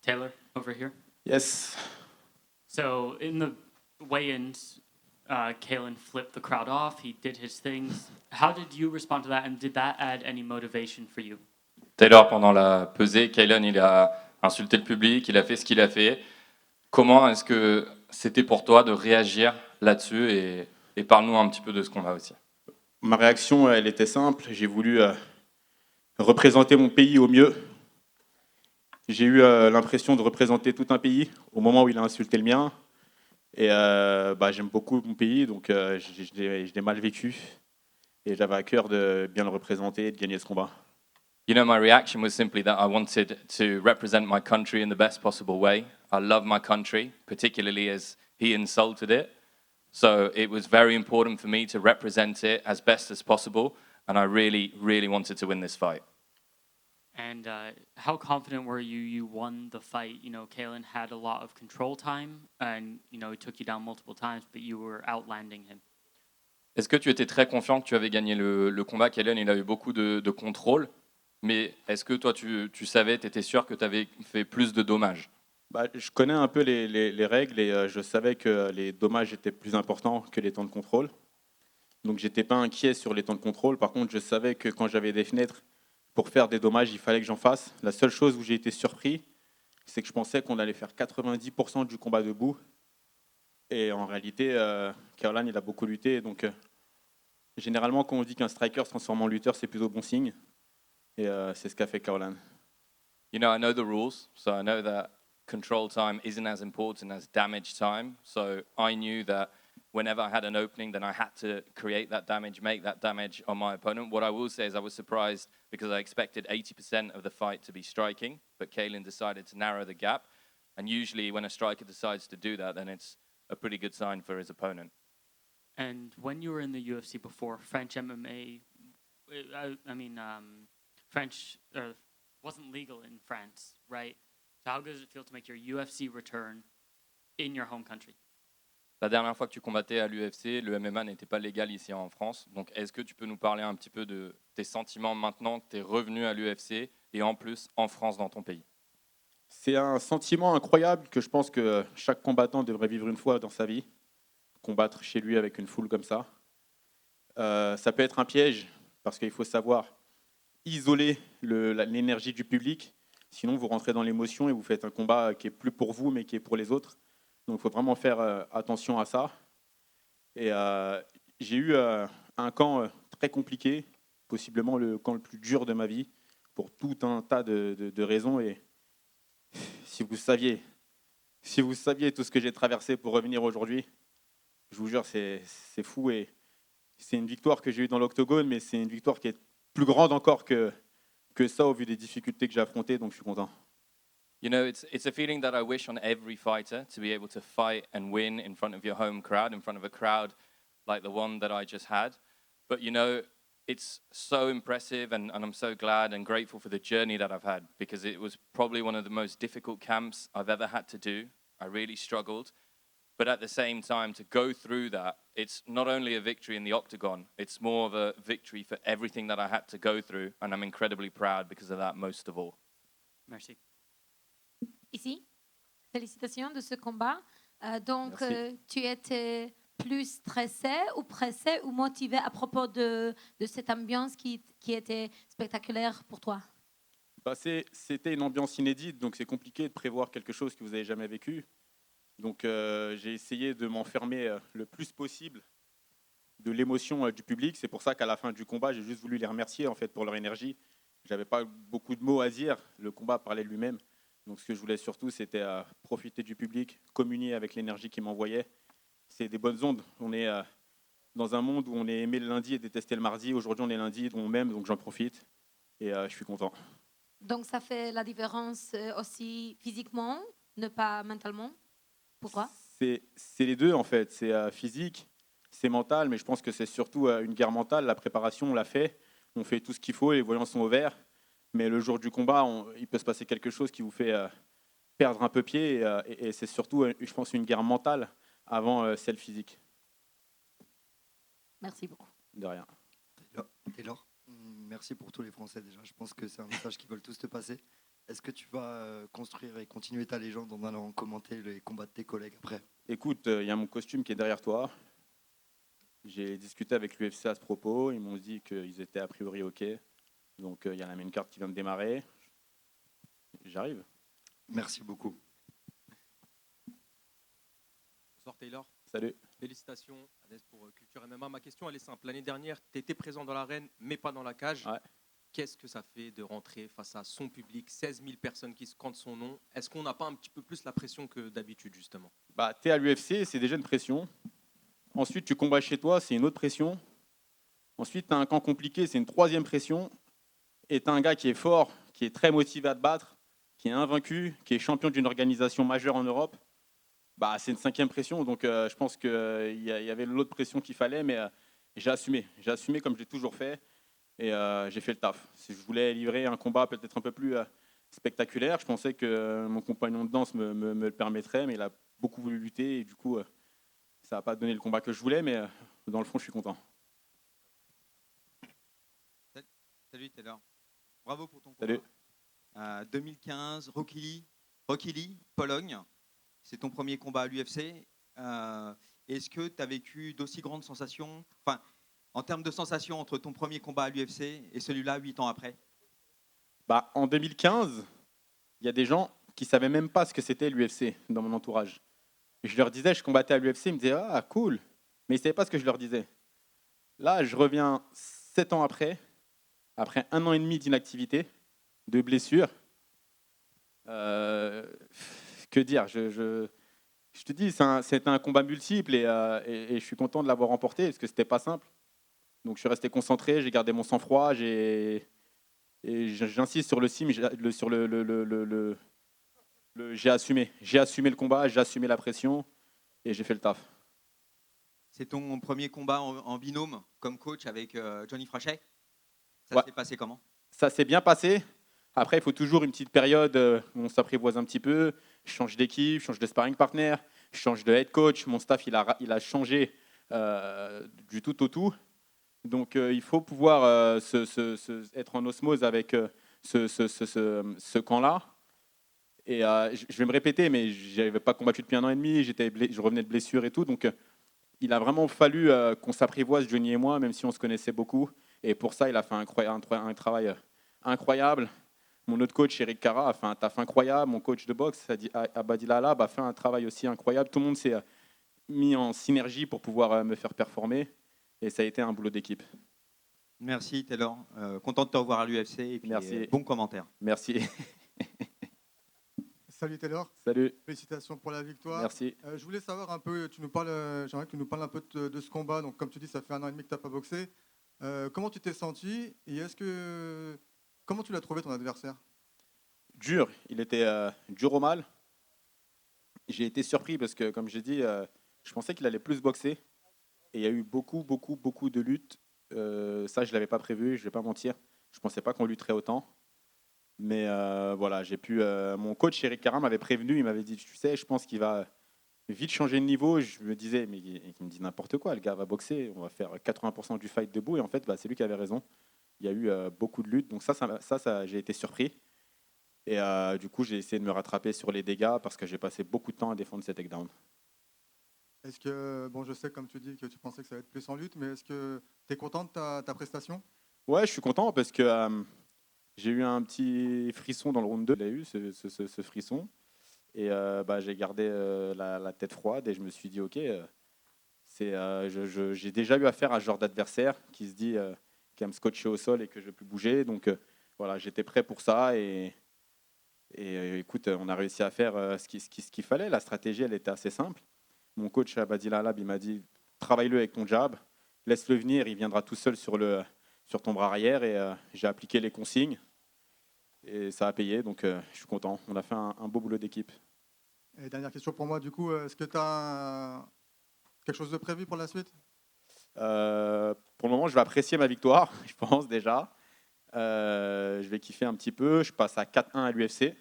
Taylor, over here. Yes. So in the weigh-ins, Kalen flipped the crowd off. He did his things. How did you respond to that, and did that add any motivation for you? Taylor, pendant la pesée, Kaylan, il a insulté le public, il a fait ce qu'il a fait. Comment est-ce que c'était pour toi de réagir là-dessus et parle-nous un petit peu de ce combat aussi. Ma réaction, elle était simple. J'ai voulu représenter mon pays au mieux. J'ai eu l'impression de représenter tout un pays au moment où il a insulté le mien. Et j'aime beaucoup mon pays, donc je l'ai mal vécu. Et j'avais à cœur de bien le représenter et de gagner ce combat. You know, my reaction was simply that I wanted to represent my country in the best possible way. I love my country, particularly as he insulted it. So it was very important for me to represent it as best as possible, and I really, really wanted to win this fight. And how confident were you won the fight? You know, Kalen had a lot of control time, and, you know, he took you down multiple times, but you were outlanding him. Est-ce que tu étais très confiant que tu avais gagné le combat? Kaylan, il a eu beaucoup de contrôle, mais est-ce que toi, tu savais, tu étais sûr que tu avais fait plus de dommages? Je connais un peu les règles et je savais que les dommages étaient plus importants que les temps de contrôle. Donc j'étais pas inquiet sur les temps de contrôle. Par contre, je savais que quand j'avais des fenêtres pour faire des dommages, il fallait que j'en fasse. La seule chose où j'ai été surpris, c'est que je pensais qu'on allait faire 90% du combat debout. Et en réalité, Caroline, il a beaucoup lutté. Donc généralement, quand on dit qu'un striker se transforme en lutteur, c'est plutôt bon signe. Et c'est ce qu'a fait Caroline. You know, I know the rules, so I know that control time isn't as important as damage time. So I knew that whenever I had an opening, then I had to create that damage, make that damage on my opponent. What I will say is I was surprised because I expected 80% of the fight to be striking, but Kalen decided to narrow the gap. And usually when a striker decides to do that, then it's a pretty good sign for his opponent. And when you were in the UFC before, French MMA, French wasn't legal in France, right? So how does it feel to make your UFC return in your home country? La dernière fois que tu combattais à l'UFC, le MMA n'était pas légal ici en France. Donc, est-ce que tu peux nous parler un petit peu de tes sentiments maintenant que tu es revenu à l'UFC et en plus en France dans ton pays? C'est un sentiment incroyable que je pense que chaque combattant devrait vivre une fois dans sa vie. Combattre chez lui avec une foule comme ça. Ça peut être un piège parce qu'il faut savoir isoler l'énergie du public. Sinon, vous rentrez dans l'émotion et vous faites un combat qui est plus pour vous, mais qui est pour les autres. Donc, il faut vraiment faire attention à ça. Et j'ai eu un camp très compliqué, possiblement le camp le plus dur de ma vie, pour tout un tas de raisons. Et si vous saviez tout ce que j'ai traversé pour revenir aujourd'hui, je vous jure, c'est fou. Et c'est une victoire que j'ai eue dans l'octogone, mais c'est une victoire qui est plus grande encore que ça au vu des difficultés que j'ai affrontées, donc je suis content. You know, it's a feeling that I wish on every fighter to be able to fight and win in front of your home crowd, in front of a crowd like the one that I just had. But, you know, it's so impressive and I'm so glad and grateful for the journey that I've had because it was probably one of the most difficult camps I've ever had to do. I really struggled. But at the same time, to go through that, it's not only a victory in the octagon, it's more of a victory for everything that I had to go through, and I'm incredibly proud because of that most of all. Merci. Ici, félicitations de ce combat. Donc, tu étais plus stressé ou pressé ou motivé à propos de cette ambiance qui était spectaculaire pour toi? C'était une ambiance inédite, donc c'est compliqué de prévoir quelque chose que vous n'avez jamais vécu. Donc j'ai essayé de m'enfermer le plus possible de l'émotion du public. C'est pour ça qu'à la fin du combat, j'ai juste voulu les remercier en fait, pour leur énergie. Je n'avais pas beaucoup de mots à dire, le combat parlait de lui-même. Donc ce que je voulais surtout, c'était profiter du public, communier avec l'énergie qu'il m'envoyait. C'est des bonnes ondes. On est dans un monde où on est aimé le lundi et détesté le mardi. Aujourd'hui, on est lundi, on m'aime, donc j'en profite. Et je suis content. Donc ça fait la différence aussi physiquement, ne pas mentalement? Pourquoi? C'est les deux en fait, c'est physique, c'est mental, mais je pense que c'est surtout une guerre mentale. La préparation, on l'a fait, on fait tout ce qu'il faut, les voyants sont au vert, mais le jour du combat, il peut se passer quelque chose qui vous fait perdre un peu pied, et c'est surtout, je pense, une guerre mentale avant celle physique. Merci beaucoup. De rien. Taylor, merci pour tous les Français déjà, je pense que c'est un message qu'ils veulent tous te passer. Est-ce que tu vas construire et continuer ta légende en allant commenter les combats de tes collègues après? Écoute, il y a mon costume qui est derrière toi. J'ai discuté avec l'UFC à ce propos. Ils m'ont dit qu'ils étaient a priori OK. Donc, il y a la main card qui vient de démarrer. J'arrive. Merci beaucoup. Bonsoir Taylor. Salut. Félicitations Anes pour Culture MMA. Ma question elle est simple. L'année dernière, tu étais présent dans l'arène mais pas dans la cage. Ouais. Qu'est-ce que ça fait de rentrer face à son public, 16 000 personnes qui scandent son nom? Est-ce qu'on n'a pas un petit peu plus la pression que d'habitude justement? Bah, tu es à l'UFC, c'est déjà une pression. Ensuite, tu combats chez toi, c'est une autre pression. Ensuite, tu as un camp compliqué, c'est une troisième pression. Et tu as un gars qui est fort, qui est très motivé à te battre, qui est invaincu, qui est champion d'une organisation majeure en Europe. Bah, c'est une cinquième pression. Donc, je pense qu'il y avait l'autre pression qu'il fallait, mais j'ai assumé. J'ai assumé comme j'ai toujours fait. Et j'ai fait le taf. Si je voulais livrer un combat peut-être un peu plus spectaculaire, je pensais que mon compagnon de danse me le permettrait, mais il a beaucoup voulu lutter et du coup, ça n'a pas donné le combat que je voulais, mais dans le fond, je suis content. Salut Taylor. Bravo pour ton Salut. combat. 2015, Rocky Lee, Pologne. C'est ton premier combat à l'UFC. Est-ce que tu as vécu d'aussi grandes sensations, enfin, en termes de sensations entre ton premier combat à l'UFC et celui-là 8 ans après? Bah, en 2015, il y a des gens qui ne savaient même pas ce que c'était l'UFC dans mon entourage. Et je leur disais, je combattais à l'UFC, ils me disaient, ah cool, mais ils ne savaient pas ce que je leur disais. Là, je reviens 7 ans après 1 an et demi d'inactivité, de blessures. Que dire, je te dis, c'était un combat multiple et je suis content de l'avoir remporté parce que c'était pas simple. Donc je suis resté concentré, j'ai gardé mon sang-froid, et j'insiste sur le sim, j'ai assumé le combat, j'ai assumé la pression et j'ai fait le taf. C'est ton premier combat en binôme comme coach avec Johnny Frachet. Ça Ouais. s'est passé comment? Ça s'est bien passé. Après, il faut toujours une petite période où on s'apprivoise un petit peu. Je change d'équipe, je change de sparring partner, je change de head coach. Mon staff, il a changé du tout au tout. Donc, il faut pouvoir être en osmose avec ce camp-là. Et je vais me répéter, mais je n'avais pas combattu depuis 1 an et demi. Je revenais de blessure et tout. Donc, il a vraiment fallu qu'on s'apprivoise, Johnny et moi, même si on se connaissait beaucoup. Et pour ça, il a fait un travail incroyable. Mon autre coach, Eric Cara, a fait un taf incroyable. Mon coach de boxe, Abadila Alab, a fait un travail aussi incroyable. Tout le monde s'est mis en synergie pour pouvoir me faire performer. Et ça a été un boulot d'équipe. Merci Taylor. Content de te revoir à l'UFC et puis Merci. bon commentaire. Merci. Salut Taylor, Salut. félicitations pour la victoire. Merci. Je voulais savoir un peu, j'aimerais que tu nous parles un peu de ce combat. Donc, comme tu dis, ça fait 1 an et demi que tu n'as pas boxé. Comment tu t'es senti et comment tu l'as trouvé ton adversaire? Dur. Il était dur au mal. J'ai été surpris parce que, comme j'ai dit, je pensais qu'il allait plus boxer. Et il y a eu beaucoup de luttes. Ça, je ne l'avais pas prévu, je ne vais pas mentir. Je ne pensais pas qu'on lutterait autant. Mais voilà, mon coach, Eric Cara, m'avait prévenu. Il m'avait dit, tu sais, je pense qu'il va vite changer de niveau. Je me disais, mais il me dit n'importe quoi. Le gars va boxer, on va faire 80% du fight debout. Et en fait, c'est lui qui avait raison. Il y a eu beaucoup de luttes. Donc ça j'ai été surpris. Et du coup, j'ai essayé de me rattraper sur les dégâts parce que j'ai passé beaucoup de temps à défendre cet takedown. Est-ce que, bon, je sais, comme tu dis, que tu pensais que ça allait être plus en lutte, mais est-ce que tu es content de ta prestation? Ouais, je suis content parce que j'ai eu un petit frisson dans le round 2. J'ai eu ce frisson. Et j'ai gardé la tête froide et je me suis dit, OK, j'ai déjà eu affaire à ce genre d'adversaire qui se dit qui va me scotcher au sol et que je ne vais plus bouger. Donc voilà, j'étais prêt pour ça. Et écoute, on a réussi à faire ce qu'il fallait. La stratégie, elle était assez simple. Mon coach Abadila Alab, il m'a dit, travaille-le avec ton jab, laisse-le venir, il viendra tout seul sur ton bras arrière. Et j'ai appliqué les consignes et ça a payé. Donc je suis content. On a fait un beau boulot d'équipe. Et dernière question pour moi, du coup, est-ce que tu as quelque chose de prévu pour la suite? Pour le moment, je vais apprécier ma victoire, je pense déjà. Je vais kiffer un petit peu. Je passe à 4-1 à l'UFC,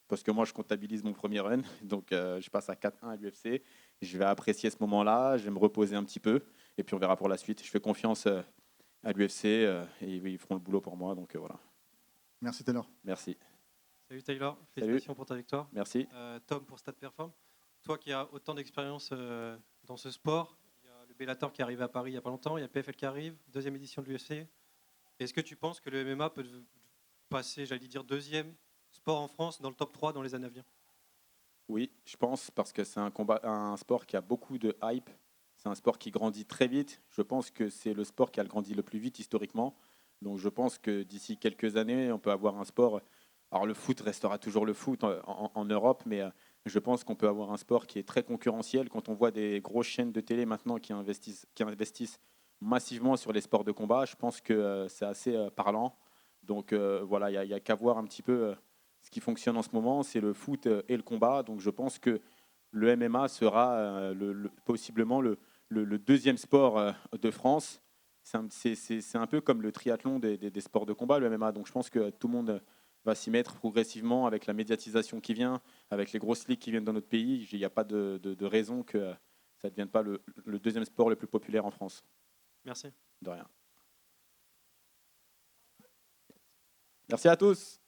parce que moi, je comptabilise mon premier run. Donc, je passe à 4-1 à l'UFC. Je vais apprécier ce moment-là, je vais me reposer un petit peu, et puis on verra pour la suite. Je fais confiance à l'UFC, et ils feront le boulot pour moi. Donc, voilà. Merci Taylor. Merci. Salut Taylor, félicitations pour ta victoire. Merci. Tom pour Stade Perform. Toi qui as autant d'expérience dans ce sport, il y a le Bellator qui est arrivé à Paris il n'y a pas longtemps, il y a le PFL qui arrive, deuxième édition de l'UFC. Est-ce que tu penses que le MMA peut passer, j'allais dire, deuxième sport en France dans le top 3 dans les années à venir? Oui, je pense, parce que c'est un sport qui a beaucoup de hype. C'est un sport qui grandit très vite. Je pense que c'est le sport qui a grandi le plus vite historiquement. Donc je pense que d'ici quelques années, on peut avoir un sport. Alors le foot restera toujours le foot en Europe, mais je pense qu'on peut avoir un sport qui est très concurrentiel. Quand on voit des grosses chaînes de télé maintenant qui investissent massivement sur les sports de combat, je pense que c'est assez parlant. Donc voilà, il y a qu'à voir un petit peu ce qui fonctionne en ce moment, c'est le foot et le combat. Donc je pense que le MMA sera possiblement le deuxième sport de France. C'est un peu comme le triathlon des sports de combat, le MMA. Donc je pense que tout le monde va s'y mettre progressivement avec la médiatisation qui vient, avec les grosses ligues qui viennent dans notre pays. Il n'y a pas de raison que ça ne devienne pas le deuxième sport le plus populaire en France. Merci. De rien. Merci à tous.